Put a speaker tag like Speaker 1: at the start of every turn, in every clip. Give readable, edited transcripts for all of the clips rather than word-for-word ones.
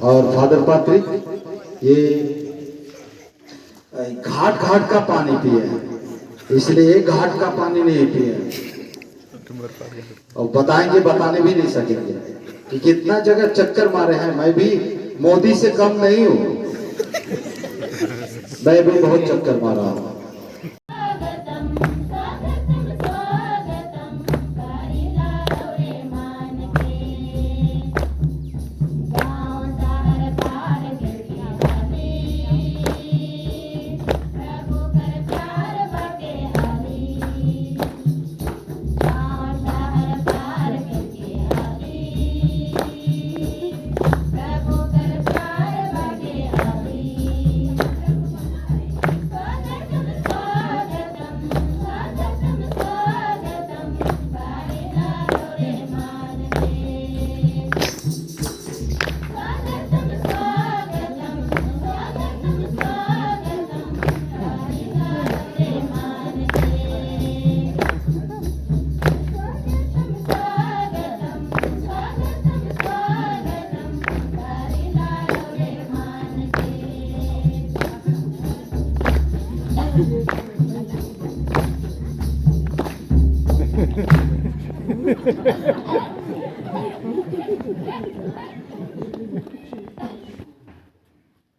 Speaker 1: और फादर पात्रिक ये घाट घाट का पानी पिए हैं, इसलिए घाट का पानी नहीं पिए और बताने भी नहीं सकेंगे कि कितना जगह चक्कर मारे हैं। मैं भी मोदी से कम नहीं हूँ, मैं भी बहुत चक्कर मारा हूँ।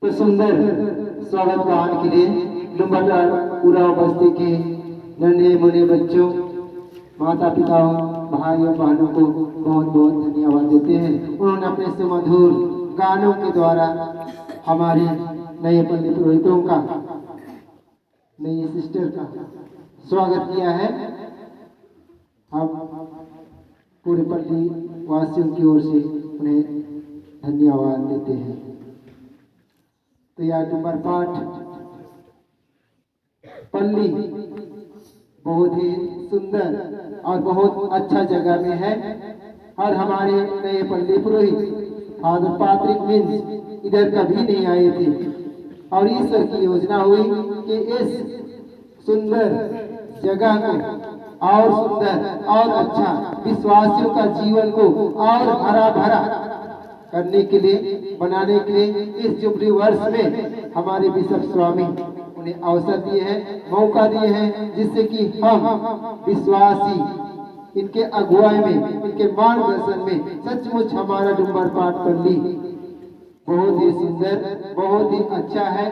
Speaker 2: तो सुंदर स्वागत गान के लिए लुम्बाटार पूरा बस्ती के नन्हे मुन्ने बच्चों, माता पिताओं, भाइयों बहनों को बहुत बहुत धन्यवाद देते हैं। उन्होंने अपने सुमधुर गानों के द्वारा हमारे नए पल्ली पुरोहितों का, नई सिस्टर का स्वागत किया है। हम पूरे पल्ली वासियों की ओर से उन्हें धन्यवाद देते हैं। तो यह डुमर पाठ पल्ली बहुत ही सुंदर और बहुत अच्छा जगह में है और हमारे नए पल्ली पुरोहित फादर पात्रिक मिंज इधर कभी नहीं आए थे और ईश्वर की योजना हुई कि इस सुंदर जगह को और सुंदर और अच्छा विश्वासियों का जीवन को और हरा भरा करने के लिए, बनाने के लिए इस जुबली वर्ष में हमारे बिशप स्वामी उन्हें अवसर दिए हैं, मौका दिए हैं, जिससे कि हम विश्वासी इनके अगुवाई में, इनके मार्गदर्शन में सचमुच हमारा डुम्बर पाठ पल्ली बहुत ही सुंदर, बहुत ही अच्छा है।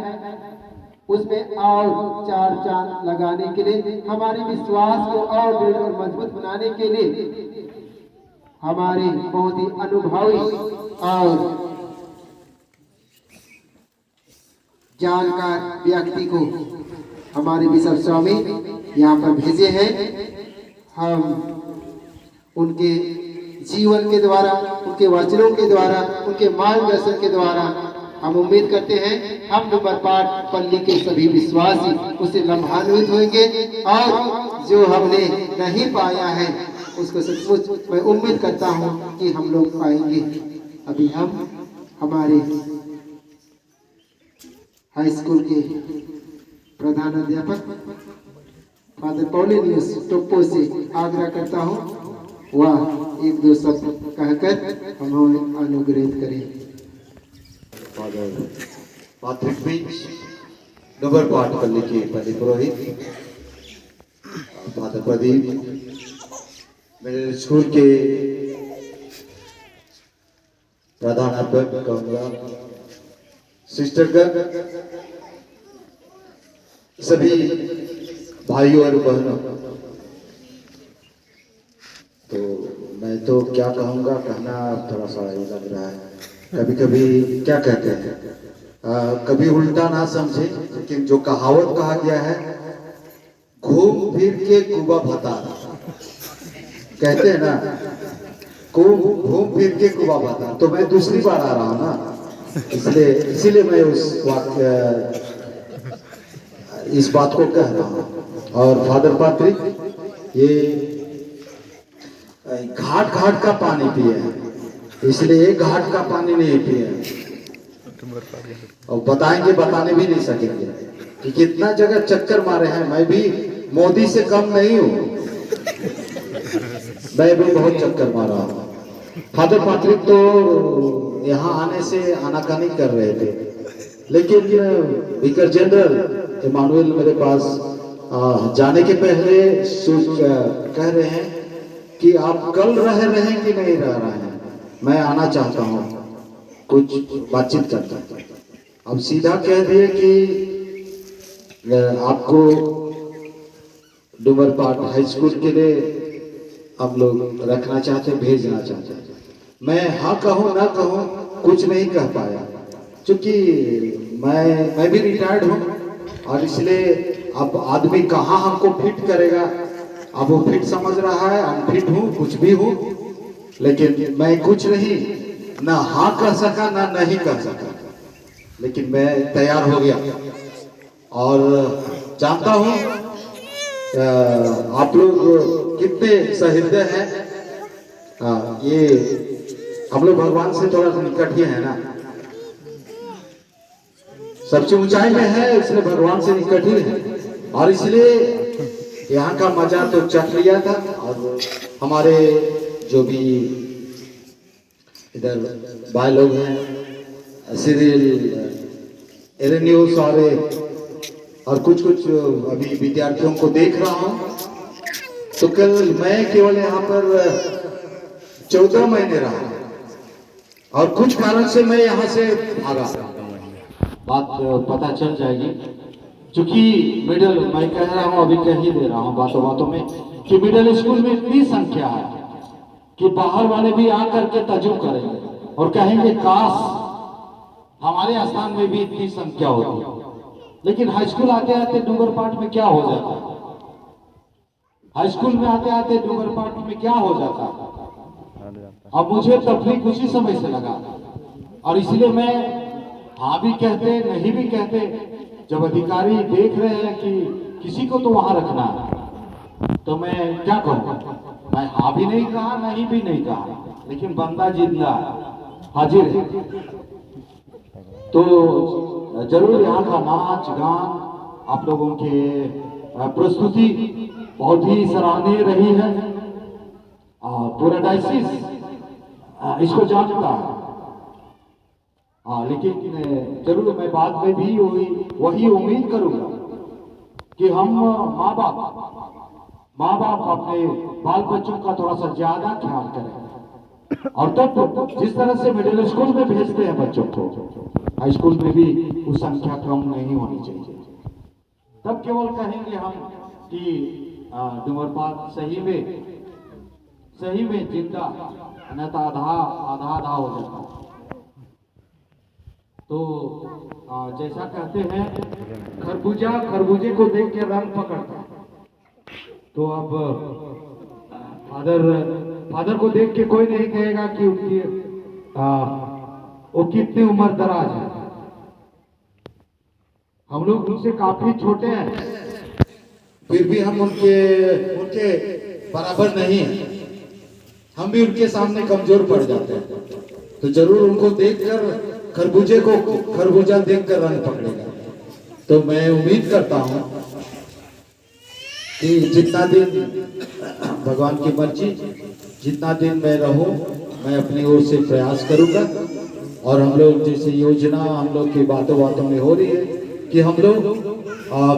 Speaker 2: उसमें और चार चांद लगाने के लिए, हमारे विश्वास को और दृढ़ और मजबूत बनाने के लिए हमारे बहुत ही अनुभवी और जानकार व्यक्ति को हमारे बिशप स्वामी यहाँ पर भेजे हैं। हम उनके जीवन के द्वारा, उनके वचनों के द्वारा, उनके मार्गदर्शन के द्वारा हम उम्मीद करते हैं हम डुम्बर पाठ पल्ली के सभी विश्वासी उससे लाभान्वित होंगे और जो हमने नहीं पाया है उसको सचमुच मैं उम्मीद करता हूँ कि हम लोग पाएंगे। अभी हम हमारे हाई स्कूल के प्रधान अध्यापक फादर पॉलिनियस टोप्पो से आग्रह करता हूँ वह एक दो शब्द कहकर हमें अनुग्रहित करें।
Speaker 1: फादर पात्रिक भी डुम्बर पाठ पल्ली के पल्ली पुरोहित, फादर प्रदीप मेरे स्कूल के प्रधानाध्यापक कहूँगा, सिस्टर सभी भाइयों और बहनों, तो मैं तो क्या कहूँगा, कहना थोड़ा सा ये लग रहा है। कभी कभी क्या कहते हैं, कभी उल्टा ना समझे, लेकिन जो कहावत कहा गया है, घूम फिर के कुबा भता, कहते हैं ना, घूम फिर के कुबा भता। तो मैं दूसरी बार आ रहा हूँ ना, इसीलिए मैं उस वाक्य इस बात को कह रहा हूँ। और फादर पात्रिक ये घाट घाट का पानी पिए हैं, इसलिए घाट का पानी नहीं पिए और बताने भी नहीं सकेंगे कि कितना जगह चक्कर मारे हैं। मैं भी मोदी से कम नहीं हूँ, मैं भी बहुत चक्कर मारा हूँ। फादर पात्रिक तो यहाँ आने से आनाकानी कर रहे थे, लेकिन स्पीकर जनरल इमानुएल मेरे पास जाने के पहले कह रहे हैं कि आप कल रह रहे हैं कि नहीं रह रहे हैं, मैं आना चाहता हूँ, कुछ बातचीत करता हूँ। अब सीधा कह दिए कि आपको डूमरपाट हाई स्कूल के लिए हम लोग रखना चाहते, भेजना चाहते हैं। मैं हाँ कहूँ ना कहूँ कुछ नहीं कह पाया, क्योंकि मैं भी रिटायर्ड हूँ और इसलिए अब आदमी कहाँ हमको फिट करेगा, अब वो फिट समझ रहा है, अनफिट हूँ, कुछ भी हूँ, लेकिन मैं कुछ नहीं, ना हाँ कह सका ना नहीं कह सका, लेकिन मैं तैयार हो गया। और जानता हूँ आप लोग कितने सहृदय हैं। ये हम लोग भगवान से थोड़ा सा निकट ही है ना, सबसे ऊंचाई में है, इसलिए भगवान से निकट ही है, और इसलिए यहाँ का मजा तो चख लिया था। और हमारे जो भी इधर भाई लोग हैं, सीरियल न्यूज और कुछ अभी विद्यार्थियों को देख रहा हूँ, तो कल मैं केवल यहाँ पर 14 महीने रहा और कुछ कारण से मैं यहाँ से भागा। बात पता चल जाएगी, क्योंकि मिडिल, मैं कह रहा हूँ, अभी कह ही दे रहा हूँ बातों बातों में, कि मिडिल स्कूल में इतनी संख्या है कि बाहर वाले भी आकर के तजुब करेंगे और कहेंगे काश हमारे स्थान में भी इतनी संख्या होती। लेकिन हाई स्कूल आते आते डूंगरपाट में क्या हो जाता है, हाई स्कूल में आते आते डूंगरपाट में क्या हो जाता है। अब मुझे तकलीफ उसी समय से लगा, और इसलिए मैं हाँ भी कहते नहीं भी कहते, जब अधिकारी देख रहे हैं कि किसी को तो वहां रखना है, तो मैं क्या कहूँ, मैं हाँ भी नहीं कहा, नहीं भी नहीं कहा, लेकिन बंदा जिंदा हाजिर है। तो जरूर यहाँ का नाच गान, आप लोगों के प्रस्तुति बहुत ही सराहनीय रही है। पूरा डायसिस इसको जानता है। लेकिन जरूर मैं बाद में भी वही उम्मीद करूंगा कि हम माँ बाप अपने बाल बच्चों का थोड़ा सा ज्यादा ख्याल करें, और तब जिस तरह से मिडिल स्कूल में भेजते हैं बच्चों को, हाई स्कूल में भी वो संख्या कम नहीं होनी चाहिए। तब केवल कहेंगे हम कि डूमरपाट सही में जिंदा, अन्यथा आधा हो जाता। तो जैसा कहते हैं, खरबूजे को देख के रंग पकड़ता। तो अब फादर को देख के कोई नहीं कहेगा कि उनकी वो कितनी उम्र दराज है। हम लोग उनसे काफी छोटे हैं, फिर भी हम उनके बराबर नहीं हैं, हम भी उनके सामने कमजोर पड़ जाते हैं। तो जरूर उनको देखकर खरबूजा देखकर रंग पकड़ेगा। तो मैं उम्मीद करता हूं कि जितना दिन भगवान की मर्जी, जितना दिन मैं रहूं, मैं अपनी ओर से प्रयास करूंगा। और हम लोग जैसे योजना हम लोग की बातों में हो रही है कि हम लोग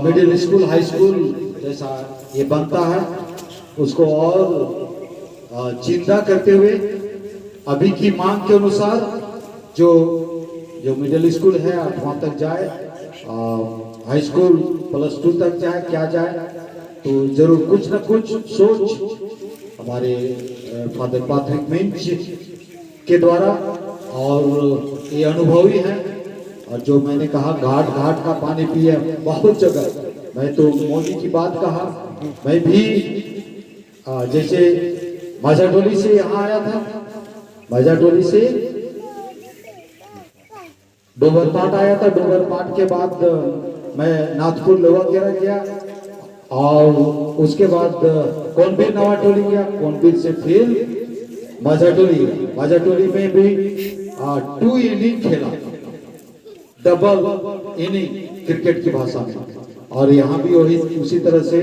Speaker 1: मिडिल स्कूल हाई स्कूल जैसा ये बनता है, उसको और जिंदा करते हुए अभी की मांग के अनुसार जो मिडिल स्कूल है 8वां तक जाए, हाई स्कूल +2 तक जाए, क्या जाए, तो जरूर कुछ न कुछ सोच हमारे फादर पैट्रिक मिंच के द्वारा, और ये अनुभवी है। और जो मैंने कहा घाट का पानी पिए बहुत जगह, मैं तो मोदी की बात कहा, मैं भी जैसे माझाटोली से यहाँ आया था, माझाटोली से डूंगरपाट आया था, डूंगरपाट के बाद मैं नाथपुर लोहाकेरा गया, और उसके बाद कौनबीर नवाटोली गया, कौनबीर से फिर माझाटोली में भी 2 इनिंग खेला, डबल इनिंग क्रिकेट की भाषा में, और यहाँ भी वही उसी तरह से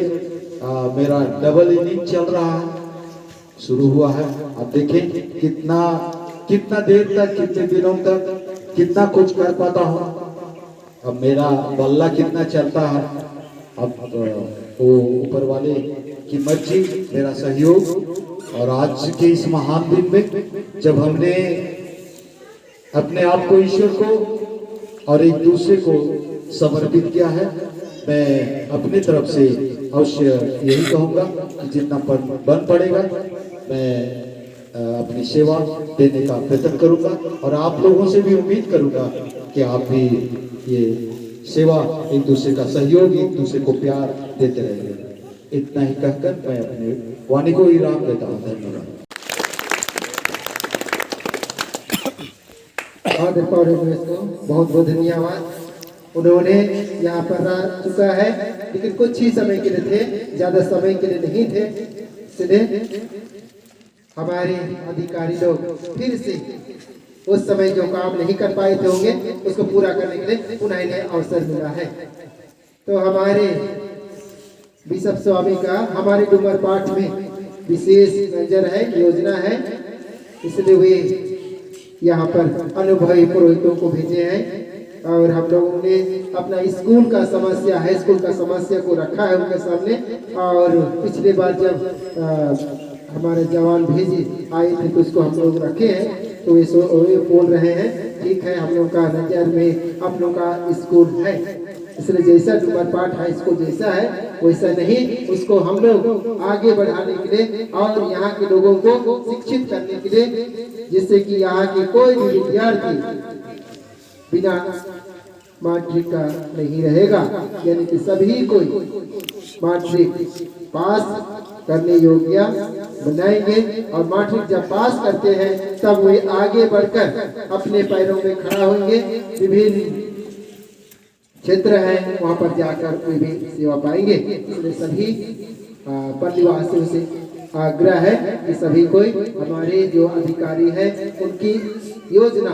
Speaker 1: मेरा डबल इनिंग चल रहा है, शुरू हुआ है। अब देखें कितना देर तक, कितने दिनों तक कितना कुछ कर पाता हूँ। अब मेरा बल्ला कितना चलता है, अब वो ऊपर वाले की मर्जी, मेरा सहयोग। और आज के इस महान दिन में जब हमने अपने आप को ईश्वर को और एक दूसरे को समर्पित किया है, मैं अपनी तरफ से अवश्य यही कहूँगा कि जितना बन पड़ेगा मैं अपनी सेवा देने का प्रयत्न करूँगा। और आप लोगों से भी उम्मीद करूँगा कि आप भी ये सेवा, एक दूसरे का सहयोग, एक दूसरे को प्यार देते रहेंगे। इतना ही कहकर मैं अपने वाणी को विराम देता हूँ। धन्यवाद।
Speaker 2: बहुत बहुत धन्यवाद। उन्होंने यहाँ पर रह चुका है, लेकिन कुछ ही समय के लिए थे, ज्यादा समय के लिए नहीं थे, इसलिए हमारे अधिकारी लोग फिर से उस समय जो काम नहीं कर पाए थे होंगे उसको पूरा करने के लिए पुनः इन्हें अवसर मिला है। तो हमारे बिशप स्वामी का हमारे डूमर पाठ में विशेष नजर है, योजना है, इसलिए वे यहाँ पर अनुभवी पुरोहितों को भेजे हैं। और हम लोगों ने अपना स्कूल का समस्या, हाई स्कूल का समस्या को रखा है उनके सामने। और पिछले बार जब हमारे जवान भेजे आए थे तो उसको हम लोग रखे हैं, तो वे बोल रहे हैं ठीक है, हम लोग का नजर में आप लोग का स्कूल है, इसलिए जैसा डूमर पाठ हाई स्कूल जैसा है वैसा नहीं, उसको हम लोग आगे बढ़ाने के लिए और यहाँ के लोगों को शिक्षित करने के लिए, जिससे कि यहाँ के कोई भी विद्यार्थी बिना मैट्रिक का नहीं रहेगा, यानी कि सभी को मैट्रिक पास करने योग्य बनाएंगे। और मैट्रिक जब पास करते हैं तब वे आगे बढ़कर अपने पैरों में खड़ा होंगे, विभिन्न क्षेत्र है वहां पर जाकर कोई भी सेवा पाएंगे। इसलिए सभी परिवासियों से आग्रह है कि सभी कोई हमारे जो अधिकारी हैं उनकी योजना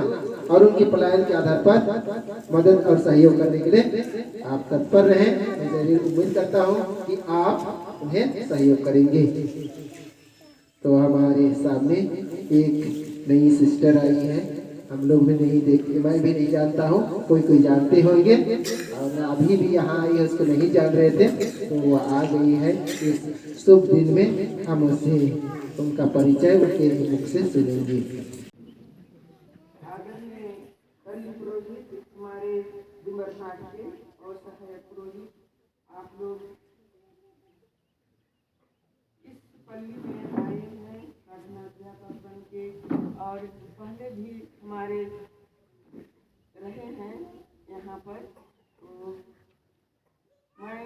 Speaker 2: और उनकी पलायन के आधार पर मदद और सहयोग करने के लिए आप तत्पर रहें। मैं जरूर उम्मीद करता हूं कि आप उन्हें सहयोग करेंगे। तो हमारे सामने एक नई सिस्टर आई है, हम लोग भी नहीं देखते, मैं भी नहीं जानता हूँ, कोई जानते होंगे, और अभी भी यहाँ आई है उसको नहीं जान रहे थे, तो वो आ गई है। इस शुभ दिन में हम उसे उनका परिचय उनके मुख से सुनेंगे। हमारे डूमर पाठ के और सहायक पुरोहित, आप लोग इस पल्ली में आए हैं साधनाध्यापक बन के, और पहले भी हमारे रहे हैं यहाँ पर। तो मैं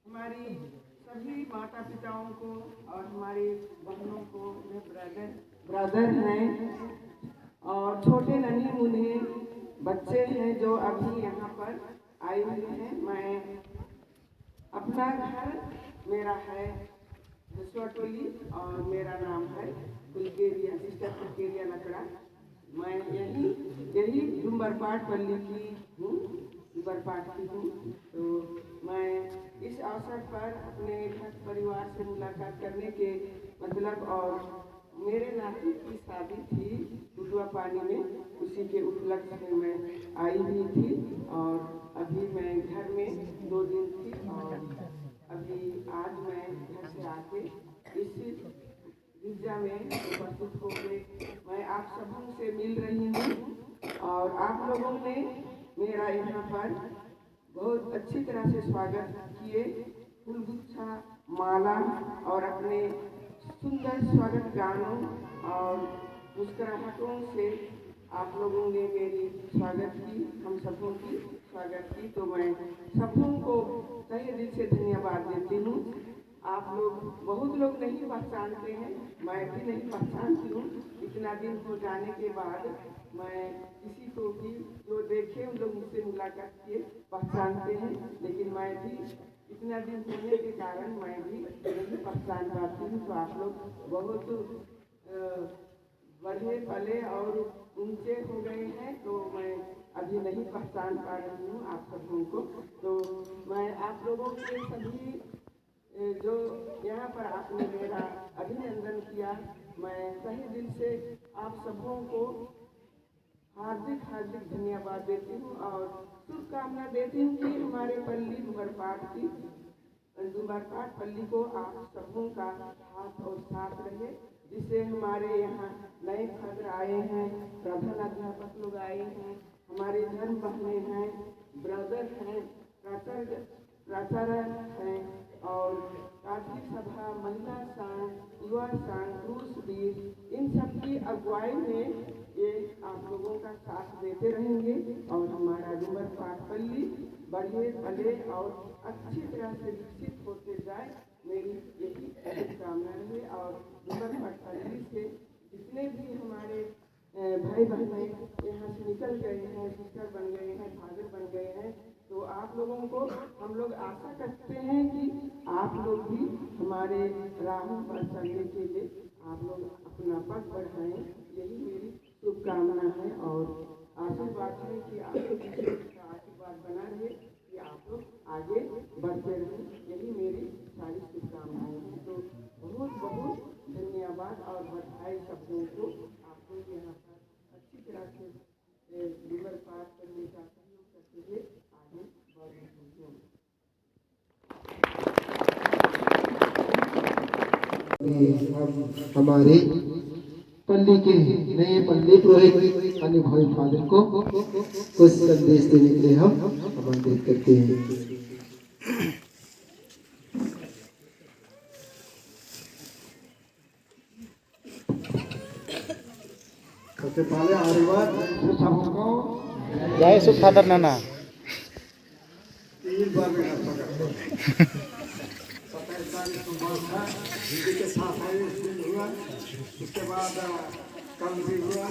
Speaker 2: हमारी सभी माता पिताओं को और हमारे बहनों को, ब्रदर हैं और छोटे नन्हे मुन्ने बच्चे हैं जो अभी यहाँ पर आए हुए हैं। मैं अपना घर मेरा है टोली और मेरा नाम है कुलकेरिया, सिस्टर कुलकेरिया लकड़ा। मैं यही डूमरपाट पल्ली की हूँ, डूमरपाट की हूँ। तो मैं इस अवसर पर अपने घर परिवार से मुलाकात करने के मतलब, और मेरे नाती की शादी थी टुटुआ पानी में, उसी के उपलक्ष्य में मैं आई हुई थी। और अभी मैं घर में 2 दिन थी और अभी आज मैं घर से आके इस गिरजा में उपस्थित होकर मैं आप सबों से मिल रही हूँ। और आप लोगों ने मेरा यहाँ पर बहुत अच्छी तरह से स्वागत किए, फूलगुच्छा, माला और अपने सुंदर स्वागत गानों और मुस्कुराहटों से आप लोगों ने मेरी स्वागत की, हम सबों की स्वागत की। तो मैं सबों को तहे दिल से धन्यवाद देती हूँ। आप लोग बहुत लोग नहीं पहचानते हैं, मैं भी नहीं पहचानती हूँ। इतना दिन हो जाने के बाद मैं किसी को भी जो देखे उन लोग मुझसे मुलाकात किए पहचानते हैं, लेकिन मैं भी इतना दिन होने के कारण मैं भी नहीं पहचान पाती हूँ। तो आप लोग बहुत बढ़े पले और ऊंचे हो गए हैं, तो मैं अभी नहीं पहचान पा रही हूँ आप सबों को। तो मैं आप लोगों के सभी
Speaker 3: जो यहाँ पर आपने मेरा अभिनंदन किया, मैं तहे दिल से आप सबों को हार्दिक हार्दिक धन्यवाद देती हूँ और शुभकामना देती हूँ कि हमारे पल्ली डुमरपाट की डुमरपाट पल्ली को आप सबों का हाथ और साथ रहे, जिससे हमारे यहाँ नए छात्र आए हैं, प्रधान अध्यापक लोग आए हैं, हमारे धर्म बहने हैं, ब्रदर हैं, प्राचार्य हैं और काठी सभा, महिला संघ, युवा संघ, पुरुष वीर, इन सब की अगुवाई में ये आप लोगों का साथ देते रहेंगे और हमारा डुमरपाट पल्ली बढ़े फले और अच्छी तरह से विकसित होते जाए, मेरी यही शुभकामना रहे। और डुमरपाट पल्ली से जितने भी हमारे भाई बहनें यहाँ से निकल गए हैं, सिस्टर बन गए हैं, फादर बन गए हैं, तो आप लोगों को हम लोग आशा करते हैं कि आप लोग भी हमारे राहों पर चलने के लिए आप लोग अपना पद बढ़ाएं, यही मेरी शुभकामना है और आशीर्वाद है कि आपके पीछे का आशीर्वाद बना रहे कि आप लोग आगे बढ़ते रहें, यही मेरी सारी शुभकामनाएं हैं। तो बहुत बहुत धन्यवाद और बधाई शब्दों को आप लोग यहाँ पर अच्छी तरह से डुमरपाट करने का सहयोग करते हुए आगे बढ़ रहे हैं।
Speaker 2: हम हमारे पल्ली के नए पल्ली पुरोहित अनुभवी फादर को कुछ संदेश देने के लिए हम आमंत्रित करते हैं।
Speaker 1: सबसे पहले आशीर्वाद
Speaker 2: सबको
Speaker 4: जय सुख फादर नाना।
Speaker 1: 3 बार में हिंदी के साथ है हुआ, उसके बाद कल भी हुआ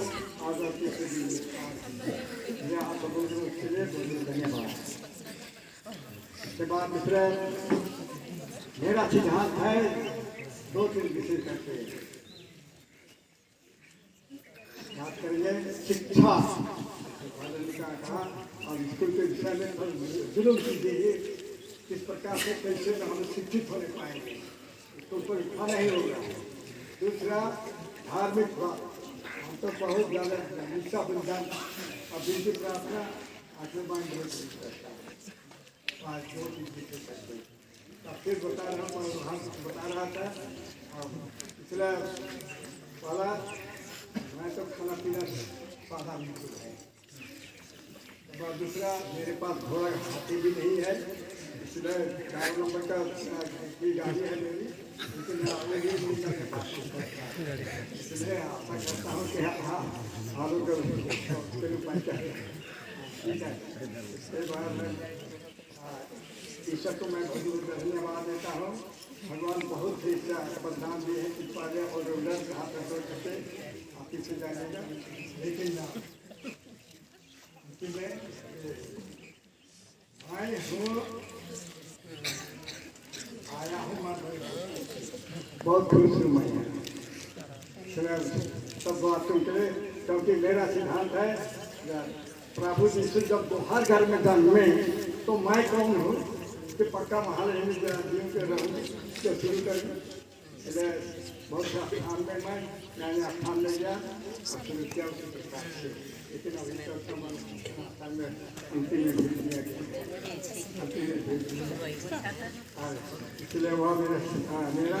Speaker 1: और तीसरे दिन आप लोगों के लिए बहुत धन्यवाद। उसके बाद दूसरा मेरा सिद्धांत है 2-3 विषय करके बात करेंगे। शिक्षा कहा और स्कूल के विषय में जुलूम कीजिए, किस प्रकार से कैसे हम शिक्षित होने पाएंगे, स्कूल पर लिखा नहीं होगा। दूसरा धार्मिक बात, हम तो बहुत ज़्यादा निष्ठा बलिदान और विधि प्रार्थना आशीर्वाद बहुत करता है। आज 2 चीज़ करते हैं, फिर बता रहा था और पिछला वाला मैं तो खाना पीना सादा बिल्कुल है। और दूसरा मेरे पास घोड़ा हाथी भी नहीं है, इसलिए 4 नंबर का की गाड़ी है मेरी, लेकिन आगे भी नहीं कर पाता, इसलिए आशा करता हूँ कि हालों के उपाय करें। ठीक है, इसके बाद ईश्वर को मैं बहुत धन्यवाद देता हूँ। भगवान बहुत ही वरदान दिए हैं, कृपा दिया और रेगुलर हाथ रखो करके आप पीछे जाएगा, लेकिन मैं आया हूँ बहुत खुश हूँ मैं सब बात सुन के, क्योंकि मेरा सिद्धांत है प्रभु यीशु जब हर घर में जन्मे तो मैं कौन हूँ कि पक्का महल जीव के रहूँ तो शुरू करूँ। इसलिए बहुत सा स्थान में मैंने स्थान ले गया और शुरू किया उसी प्रकार से, लेकिन अभी तक स्थान में अंतिम में भेज दिया गया, इसलिए वह मेरा